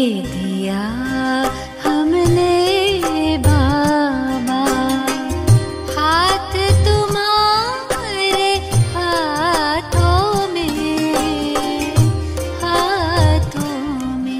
दिया हमने बाबा, हाथ तुम्हारे हाथों में, हाथों में।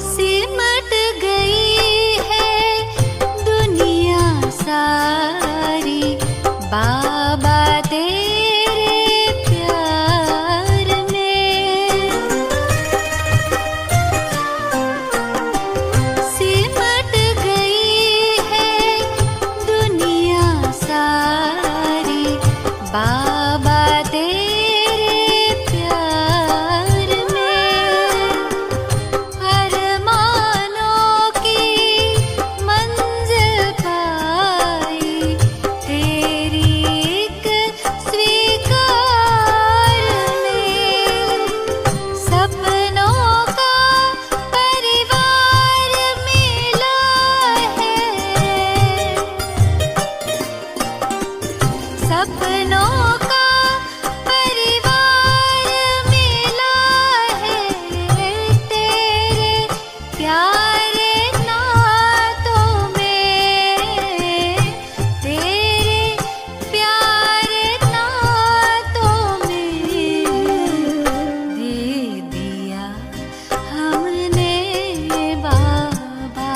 सिमट गई है दुनिया सारी बाबा तेरे प्यार में। सिमट गई है दुनिया सारी बाबा तेरे प्यार में। अरमानों की मंजिल पाई तेरी एक स्वीकार में। सपनों का परिवार मिला है, सपनों का परिवार मिला है। तेरे प्यारे नातों में, तेरे प्यारे नातों में दे दिया हमने बाबा,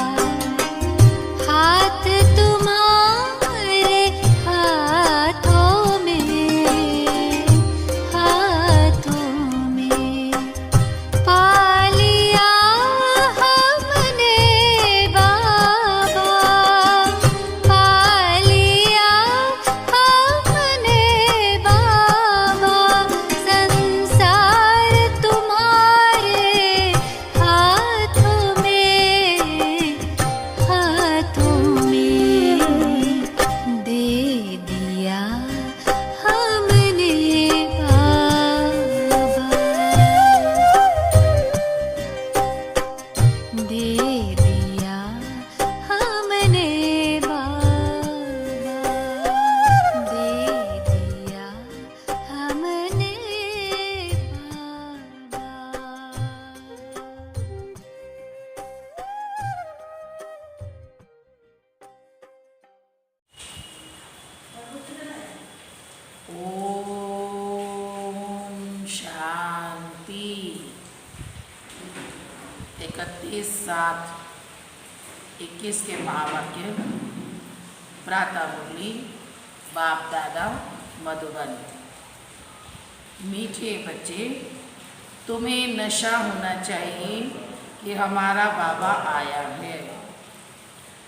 हाथ तुम्हारे हाथों में, हाथों में। पा लिया हमने बाबा, पा लिया हमने बाबा। संसार तुम्हारे हाथों में, हाथों में दे दिया हमने बाबा, दे दिया हमने बाबा, दे दिया हमने ओम शांति। 31/7/21 के महावाक्य। प्रातः मुरली बाप दादा मधुबन। मीठे बच्चे, तुम्हें नशा होना चाहिए कि हमारा बाबा आया है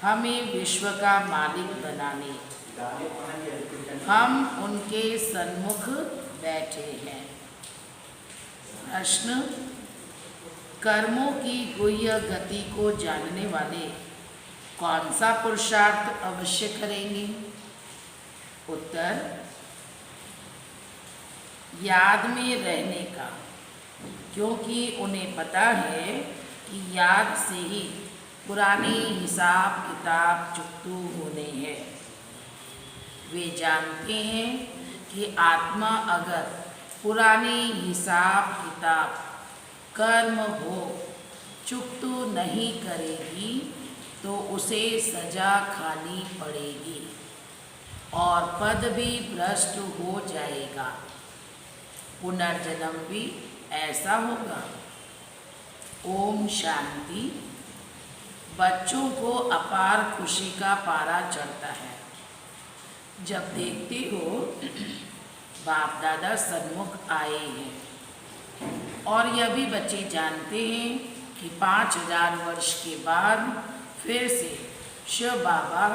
हमें विश्व का मालिक बनाने। हम उनके सन्मुख बैठे हैं। प्रश्न, कर्मों की गुह्य गति को जानने वाले कौन सा पुरुषार्थ अवश्य करेंगे? उत्तर, याद में रहने का, क्योंकि उन्हें पता है कि याद से ही पुराने हिसाब किताब चुकतू होने हैं। वे जानते हैं कि आत्मा अगर पुराने हिसाब किताब कर्म हो चुकतू नहीं करेगी तो उसे सजा खानी पड़ेगी और पद भी भ्रष्ट हो जाएगा। पुनर्जन्म भी ऐसा होगा। ओम शांति। बच्चों को अपार खुशी का पारा चढ़ता है जब देखते हो बाप दादा सन्मुख आए हैं। और यह भी बच्चे जानते हैं कि 5000 वर्ष के बाद फिर से शिव बाबा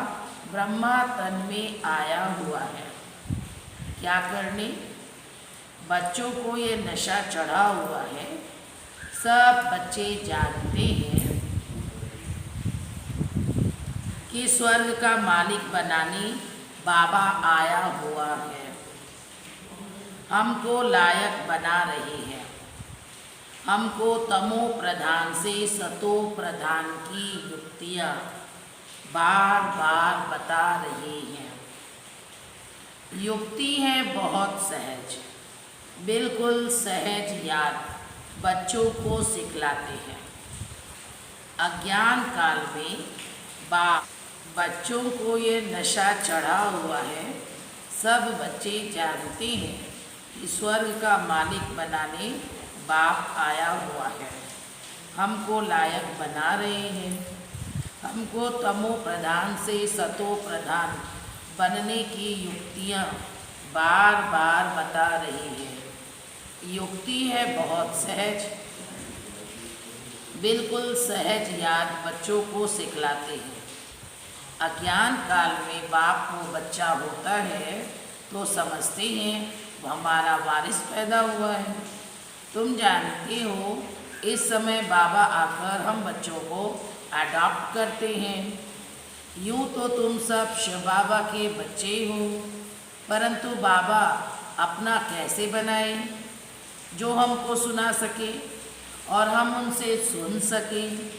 ब्रह्मा तन में आया हुआ है। क्या करने? बच्चों को ये नशा चढ़ा हुआ है। सब बच्चे जानते हैं कि स्वर्ग का मालिक बनाने बाबा आया हुआ है, हमको लायक बना रहे हैं, हमको तमो प्रधान से सतो प्रधान की युक्तियाँ बार बार बता रहे हैं। युक्ति है बहुत सहज, बिल्कुल सहज याद बच्चों को सिखलाते हैं। अज्ञान काल में बाप बच्चों को ये नशा चढ़ा हुआ है। सब बच्चे जानते हैं कि स्वर्ग का मालिक बनाने बाप आया हुआ है, हमको लायक बना रहे हैं, हमको तमो प्रधान से सतो प्रधान बनने की युक्तियाँ बार बार बता रही है। युक्ति है बहुत सहज, बिल्कुल सहज याद बच्चों को सिखलाते हैं। अज्ञान काल में बाप को बच्चा होता है तो समझते हैं वो हमारा वारिस पैदा हुआ है। तुम जानते हो इस समय बाबा आकर हम बच्चों को अडॉप्ट करते हैं। यूँ तो तुम सब शिव बाबा के बच्चे हो, परंतु बाबा अपना कैसे बनाए जो हमको सुना सके और हम उनसे सुन सकें।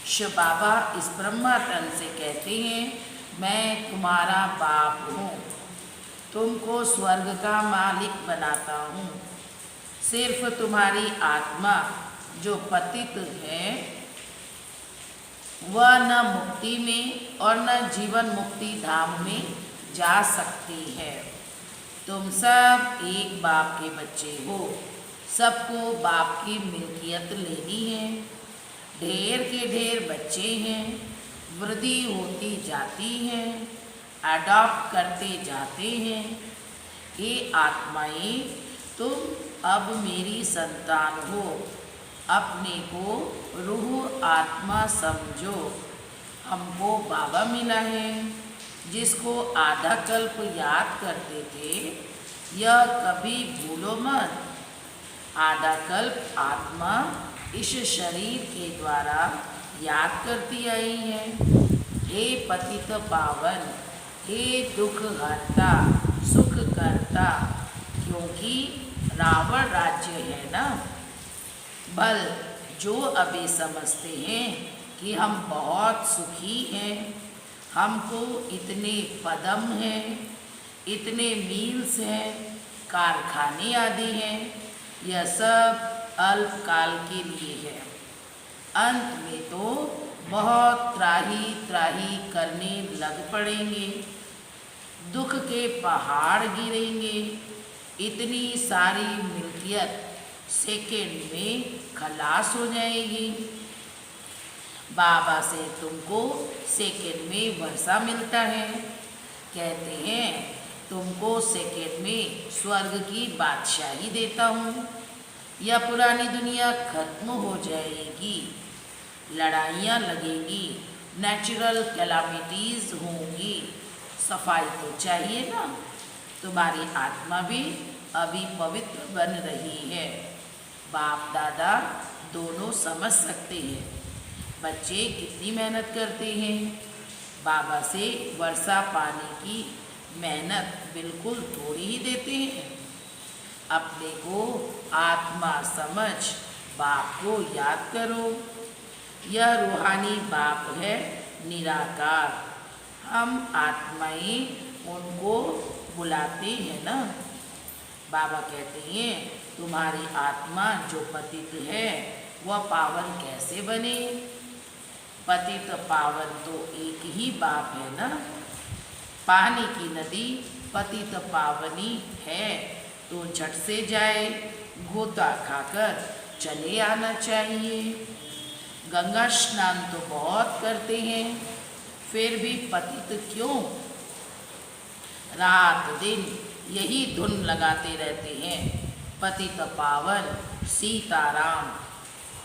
शिव बाबा इस ब्रह्मा तन से कहते हैं मैं तुम्हारा बाप हूँ, तुमको स्वर्ग का मालिक बनाता हूँ। सिर्फ तुम्हारी आत्मा जो पतित है वह न मुक्ति में और न जीवन मुक्ति धाम में जा सकती है। तुम सब एक बाप के बच्चे हो, सबको बाप की मिल्कियत लेनी है। ढेर के ढेर बच्चे हैं, वृद्धि होती जाती है, अडॉप्ट करते जाते हैं। ये आत्माएं तुम अब मेरी संतान हो, अपने को रूह आत्मा समझो। हमको बाबा मिला है जिसको आधा कल्प याद करते थे, यह कभी भूलो मत। आधा कल्प आत्मा इस शरीर के द्वारा याद करती आई है। हे पतित पावन, हे दुख हरता सुख करता, क्योंकि रावण राज्य है ना। बल जो अभी समझते हैं कि हम बहुत सुखी हैं, हमको इतने पदम हैं, इतने मील्स हैं, कारखाने आदि हैं, यह सब अल्पकाल के लिए है। अंत में तो बहुत त्राही त्राही करने लग पड़ेंगे, दुख के पहाड़ गिरेंगे। इतनी सारी मिल्कियत सेकेंड में खलास हो जाएगी। बाबा से तुमको सेकेंड में वर्षा मिलता है। कहते हैं तुमको सेकेंड में स्वर्ग की बादशाही देता हूँ। यह पुरानी दुनिया खत्म हो जाएगी, लड़ाइयाँ लगेंगी, नेचुरल कैलामिटीज़ होंगी, सफाई तो चाहिए ना। तुम्हारी आत्मा भी अभी पवित्र बन रही है। बाप दादा दोनों समझ सकते हैं बच्चे कितनी मेहनत करते हैं। बाबा से वर्षा पाने की मेहनत बिल्कुल थोड़ी ही देते हैं। अपने को आत्मा समझ बाप को याद करो। यह रूहानी बाप है निराकार, हम आत्माएं उनको बुलाते हैं ना। बाबा कहते हैं तुम्हारी आत्मा जो पतित है वह पावन कैसे बने। पतित पावन तो एक ही बाप है ना। पानी की नदी पतित पावनी है तो झट से जाए, गोता खाकर चले आना चाहिए। गंगा स्नान तो बहुत करते हैं, फिर भी पतित क्यों। रात दिन यही धुन लगाते रहते हैं, पतित पावन सीताराम।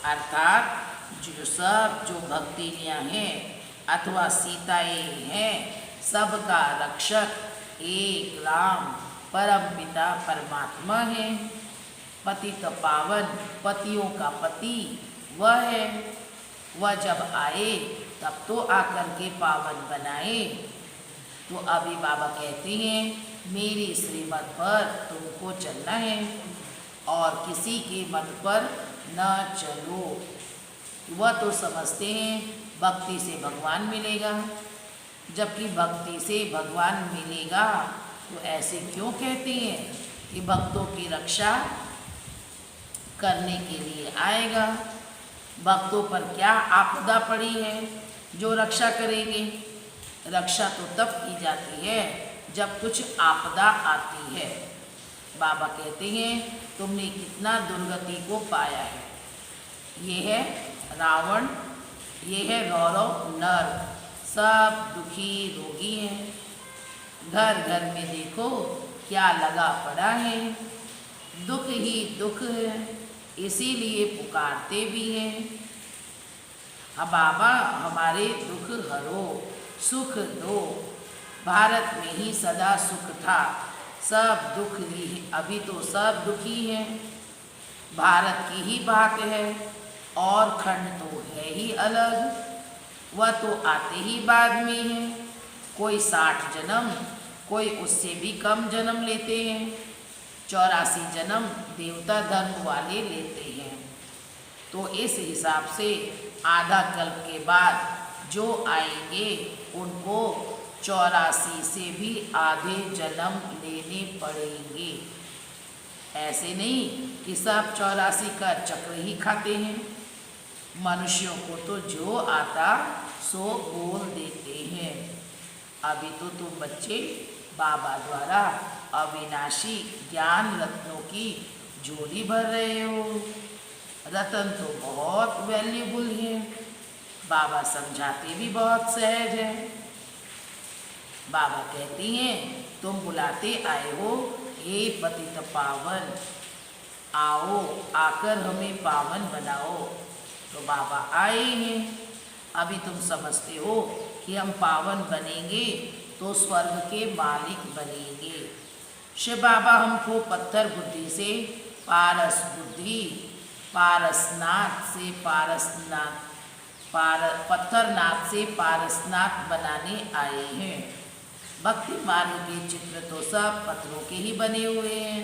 अर्थात जो भक्तिनियाँ हैं अथवा सीताएँ हैं, सबका रक्षक एक राम परम पिता परमात्मा है। पतित पावन पतियों का पति वह है। वह जब आए तब तो आकर के पावन बनाए। तो अभी बाबा कहते हैं मेरी श्रीमत पर तुमको चलना है और किसी के मत पर न चलो। वह तो समझते हैं भक्ति से भगवान मिलेगा, जबकि भक्ति से भगवान मिलेगा तो ऐसे क्यों कहते हैं कि भक्तों की रक्षा करने के लिए आएगा। भक्तों पर क्या आपदा पड़ी है जो रक्षा करेंगे। रक्षा तो तब की जाती है जब कुछ आपदा आती है। बाबा कहते हैं तुमने कितना दुर्गति को पाया है। ये है रावण, ये है रौरव नर, सब दुखी रोगी हैं। घर घर में देखो क्या लगा पड़ा है, दुख ही दुख है, इसीलिए पुकारते भी हैं। अब बाबा हमारे दुख हरो, सुख दो। भारत में ही सदा सुख था, सब दुख ही है। अभी तो सब दुखी हैं। भारत की ही बात है और खंड तो है ही अलग। वह तो आते ही बाद में है। कोई 60 जन्म, कोई उससे भी कम जन्म लेते हैं। 84 जन्म देवता धर्म वाले लेते हैं। तो इस हिसाब से आधा कल्प के बाद जो आएंगे उनको 84 से भी आधे जन्म लेने पड़ेंगे। ऐसे नहीं कि सब 84 का चक्र ही खाते हैं। मनुष्यों को तो जो आता सो बोल देते हैं। अभी तो तुम बच्चे बाबा द्वारा अविनाशी ज्ञान रत्नों की झोली भर रहे हो। रतन तो बहुत वैल्यूबल है। बाबा समझाते भी बहुत सहज है। बाबा कहती हैं तुम बुलाते आए हो, हे पतित पावन, आओ आकर हमें पावन बनाओ। तो बाबा आए हैं। अभी तुम समझते हो कि हम पावन बनेंगे तो स्वर्ग के मालिक बनेंगे। शिव बाबा हमको पत्थर बुद्धि से पारस बुद्धि, पारसनाथ से पत्थरनाथ से पारसनाथ बनाने आए हैं। भक्ति मार्ग के चित्र तो सब पत्थरों के ही बने हुए हैं।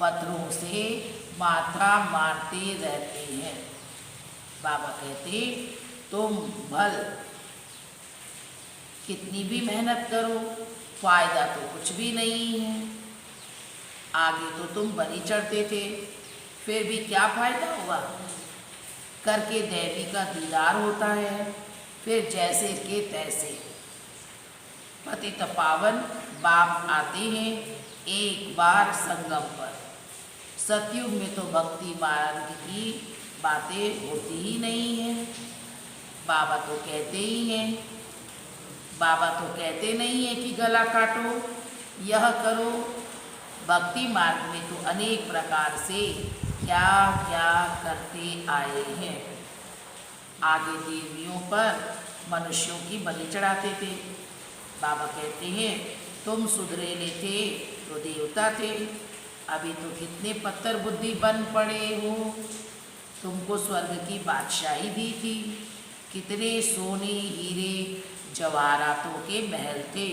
पत्थरों से माथा मारते रहते हैं। बाबा कहते तुम भल कितनी भी मेहनत करो फायदा तो कुछ भी नहीं है। आगे तो तुम बलि चढ़ते थे, फिर भी क्या फायदा हुआ। करके देवी का दीदार होता है, फिर जैसे के तैसे। पतित पावन बाप आते हैं एक बार संगम पर। सतयुग में तो भक्ति मार्ग की बातें होती ही नहीं है। बाबा तो कहते ही हैं, बाबा तो कहते नहीं है कि गला काटो, यह करो। भक्ति मार्ग में तो अनेक प्रकार से क्या क्या करते आए हैं। आगे देवियों पर मनुष्यों की बलि चढ़ाते थे। बाबा कहते हैं तुम सुधरेले थे तो देवता थे, अभी तो कितने पत्थर बुद्धि बन पड़े हो। तुमको स्वर्ग की बादशाही दी थी, कितने सोने हीरे जवाहरातों के महल थे,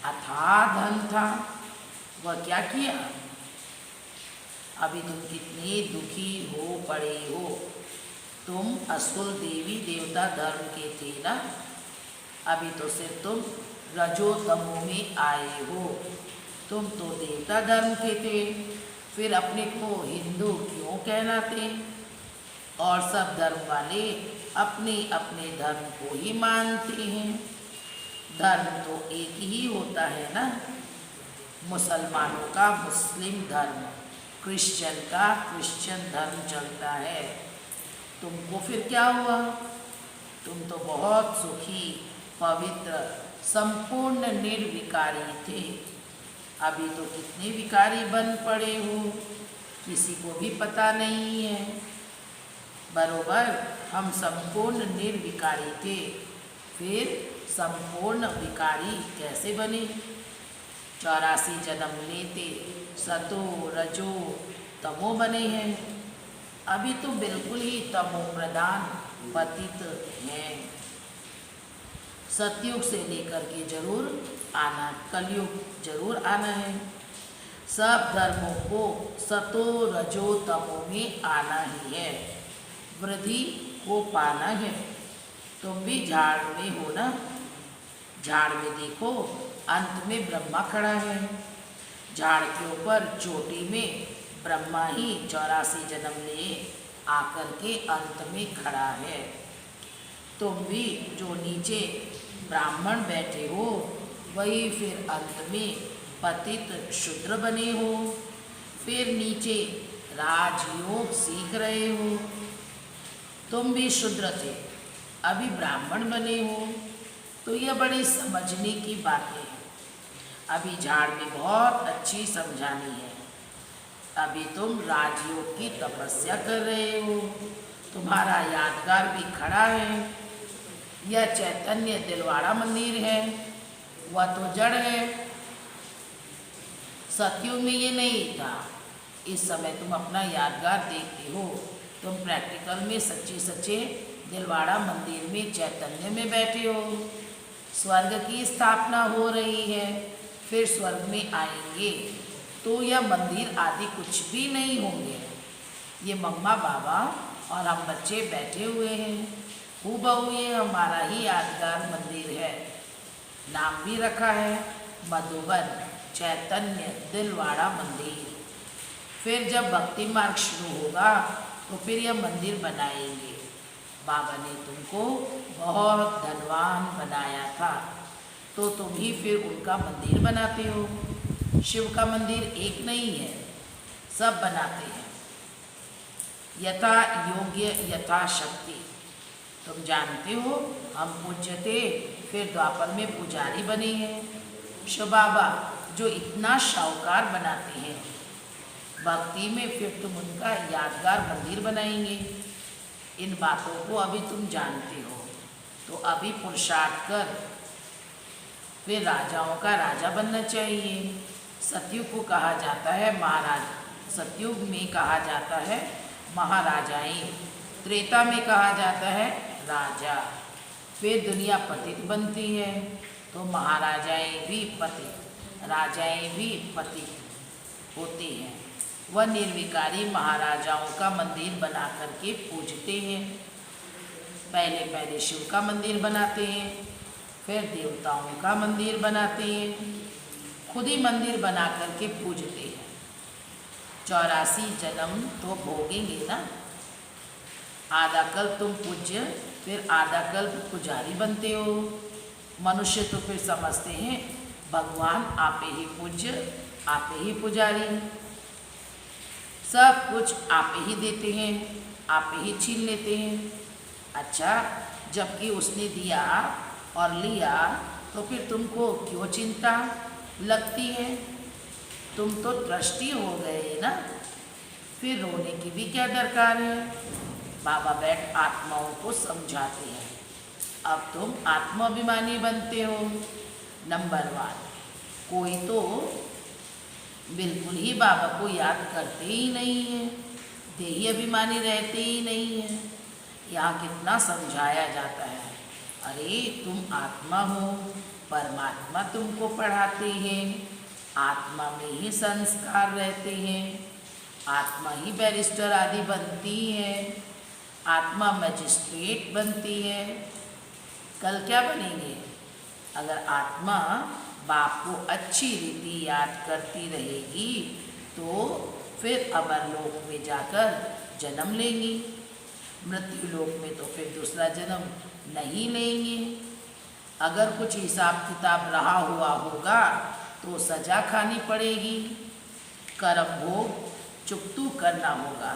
अथाह धन था, वह क्या किया। अभी तुम कितने दुखी हो पड़े हो। तुम असुर देवी देवता धर्म के थे ना, अभी तो सिर्फ तुम रजो तमो में आए हो। तुम तो देवता धर्म के थे, फिर अपने को हिंदू क्यों कहलाते। और सब धर्म वाले अपने अपने धर्म को ही मानते हैं। धर्म तो एक ही होता है ना, मुसलमानों का मुस्लिम धर्म, क्रिश्चियन का क्रिश्चियन धर्म चलता है। तुमको फिर क्या हुआ। तुम तो बहुत सुखी पवित्र संपूर्ण निर्विकारी थे, अभी तो कितने विकारी बन पड़े हो, किसी को भी पता नहीं है। बरोबर हम संपूर्ण निर्विकारी थे, फिर संपूर्ण विकारी कैसे बने। 84 जन्म लेते सतो रजो तमो बने हैं, अभी तो बिल्कुल ही तमो प्रधान पतित हैं। सतयुग से लेकर के जरूर आना, कलयुग जरूर आना है। सब धर्मों को सतो रजो तमो में आना ही है, वृद्धि को पाना है। तुम भी झाड़ में हो ना, झाड़ में देखो अंत में ब्रह्मा खड़ा है। झाड़ के ऊपर चोटी में ब्रह्मा ही 84 जन्म ले आकर के अंत में खड़ा है। तुम भी जो नीचे ब्राह्मण बैठे हो वही फिर अंत में पतित शूद्र बने हो, फिर नीचे राजयोग सीख रहे हो। तुम भी शूद्र थे, अभी ब्राह्मण बने हो, तो यह बड़ी समझने की बातें हैं। अभी झाड़ में बहुत अच्छी समझानी है। अभी तुम राजयोग की तपस्या कर रहे हो, तुम्हारा यादगार भी खड़ा है। यह चैतन्य दिलवाड़ा मंदिर है, वह तो जड़ है। सतयुग में ये नहीं था। इस समय तुम अपना यादगार देखते हो, तुम प्रैक्टिकल में सच्चे सच्चे दिलवाड़ा मंदिर में चैतन्य में बैठे हो। स्वर्ग की स्थापना हो रही है, फिर स्वर्ग में आएंगे तो यह मंदिर आदि कुछ भी नहीं होंगे। ये मम्मा बाबा और हम बच्चे बैठे हुए हैं, हूबहू ये हमारा ही यादगार मंदिर है। नाम भी रखा है मधुबन चैतन्य दिलवाड़ा मंदिर। फिर जब भक्ति मार्ग शुरू होगा तो फिर यह मंदिर बनाएंगे। बाबा ने तुमको बहुत धनवान बनाया था, तो तुम ही फिर उनका मंदिर बनाते हो। शिव का मंदिर एक नहीं है, सब बनाते हैं यथा योग्य यथा शक्ति। तुम जानते हो हम पूज्य थे, फिर द्वापर में पुजारी बने हैं। शिव बाबा जो इतना शाहूकार बनाते हैं भक्ति में, फिर तुम उनका यादगार मंदिर बनाएंगे। इन बातों को अभी तुम जानते हो, तो अभी पुरुषार्थ कर फिर राजाओं का राजा बनना चाहिए। सतयुग को कहा जाता है महाराज, सतयुग में कहा जाता है महाराजाएं, त्रेता में कहा जाता है राजा। फिर दुनिया पतित बनती है, तो महाराजाएं भी पतित, राजाएं भी पतित होते हैं। वह निर्विकारी महाराजाओं का मंदिर बना करके पूजते हैं। पहले पहले शिव का मंदिर बनाते हैं, फिर देवताओं का मंदिर बनाते हैं, खुद ही मंदिर बना करके पूजते हैं। 84 जन्म तो भोगेंगे ना। आधा कल्प तुम पूज्य, फिर आधा कल्प पुजारी बनते हो। मनुष्य तो फिर समझते हैं भगवान आपे ही पूज्य, आपे ही पुजारी, सब कुछ आपे ही देते हैं, आपे ही छीन लेते हैं। अच्छा, जबकि उसने दिया और लिया तो फिर तुमको क्यों चिंता लगती है? तुम तो ट्रस्टी हो गए ना, फिर रोने की भी क्या दरकार है? बाबा बैठ आत्माओं को समझाते हैं। अब तुम आत्माभिमानी बनते हो। नंबर 1, कोई तो बिल्कुल ही बाबा को याद करते ही नहीं है, देही अभिमानी रहते ही नहीं है। यहाँ कितना समझाया जाता है, अरे तुम आत्मा हो, परमात्मा तुमको पढ़ाते हैं, आत्मा में ही संस्कार रहते हैं, आत्मा ही बैरिस्टर आदि बनती है, आत्मा मजिस्ट्रेट बनती है। कल क्या बनेंगे? अगर आत्मा बाप को अच्छी रीति याद करती रहेगी तो फिर अमरलोक में जाकर जन्म लेंगी, मृत्यु लोक में तो फिर दूसरा जन्म नहीं लेंगे। अगर कुछ हिसाब किताब रहा हुआ होगा तो सजा खानी पड़ेगी, कर्म भोग चुकतू करना होगा,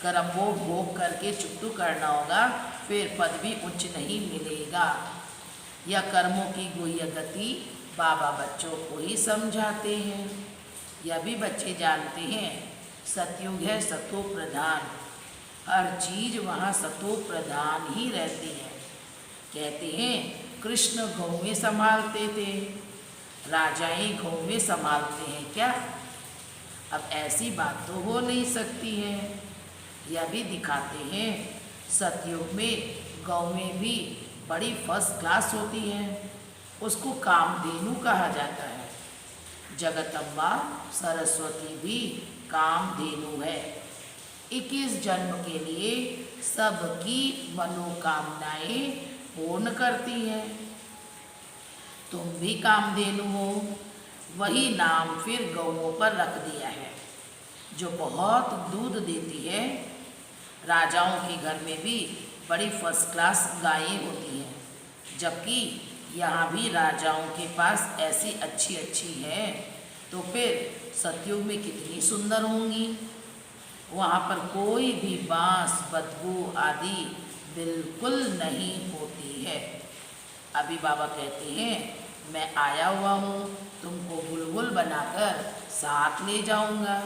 कर्म भोग करके चुकतू करना होगा, फिर पद भी उच्च नहीं मिलेगा। यह कर्मों की गुह्य गति बाबा बच्चों को ही समझाते हैं। यह भी बच्चे जानते हैं सतयुग है सतो प्रधान, हर चीज वहाँ सतो प्रधान ही रहती है। कहते हैं कृष्ण गौवें संभालते थे, राजाएं गौवें संभालते हैं क्या? अब ऐसी बात तो हो नहीं सकती है। यह भी दिखाते हैं सतयुग में गौवें भी बड़ी फर्स्ट क्लास होती है, उसको कामधेनु कहा जाता है। जगदम्बा सरस्वती भी कामधेनु है। 21 जन्म के लिए सबकी मनोकामनाएं पूर्ण करती है। तुम भी कामधेनु हो, वही नाम फिर गौओं पर रख दिया है जो बहुत दूध देती है। राजाओं के घर में भी बड़ी फर्स्ट क्लास गायें होती हैं, जबकि यहाँ भी राजाओं के पास ऐसी अच्छी अच्छी हैं, तो फिर सतयुग में कितनी सुंदर होंगी। वहाँ पर कोई भी बांस, बदबू आदि बिल्कुल नहीं होती है। अभी बाबा कहते हैं, मैं आया हुआ हूँ, तुमको बुलबुल बनाकर साथ ले जाऊँगा।